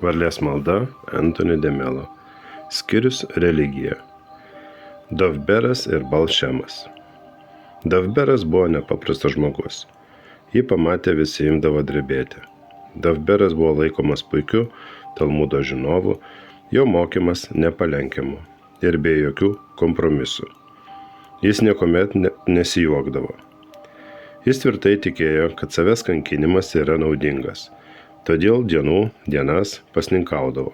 Varlės malda Antoni de Melo. Skyrius religija. Dovberas ir Balšemas. Dovberas buvo nepaprastas žmogus. Jį pamatę visi imdavo drebėti. Dovberas buvo laikomas puikiu Talmudo žinovu, jo mokymas nepalenkiamu ir be jokių kompromisų. Jis niekuomet nesijuokdavo. Jis tvirtai tikėjo, kad savęs kankinimas yra naudingas, todėl dienas pasninkaudavo.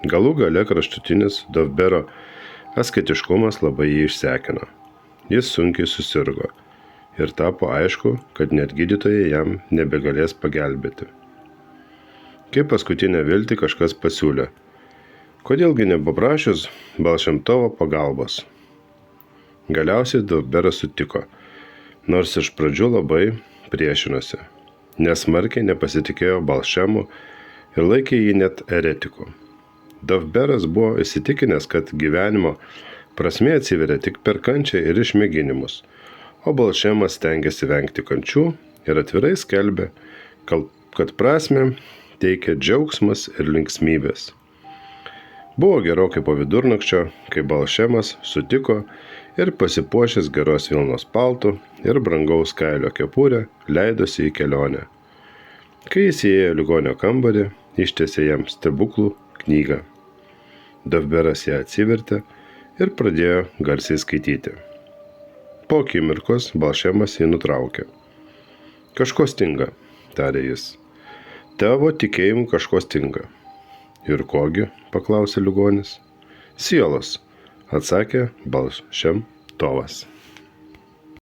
Galų gale kraštutinis Dovbero asketiškumas labai jį išsekino. Jis sunkiai susirgo ir tapo aišku, kad net gydytojai jam nebegalės pagelbėti. Kaip paskutinę viltį kažkas pasiūlė, kodėlgi nepaprašius Balšemtovo pagalbos. Galiausiai Dovberas sutiko, nors iš pradžių labai priešinosi, nes smarkiai nepasitikėjo Balšemu ir laikė jį net eretiku. Dovberas buvo įsitikinęs, kad gyvenimo prasmė atsiveria tik per kančią ir išmėginimus, o Balšemas stengiasi vengti kančių ir atvirai skelbė, kad prasmę teikia džiaugsmas ir linksmybės. Buvo gerokai po vidurnakčio, kai Balšemas sutiko ir pasipuošęs geros vilnos paltu ir brangaus kailio kepurę leidosi į kelionę. Kai jis įėjo ligonio kambarį, ištiesė jam stebuklų knygą. Dovberas ją atsivertė ir pradėjo garsiai skaityti. Po akimirkos Balšemas jį nutraukė. Kažko stinga, tarė jis. Tavo tikėjimu kažko stinga. Ir kogi, paklausė ligonis. Sielos, atsakė Balšemtovas.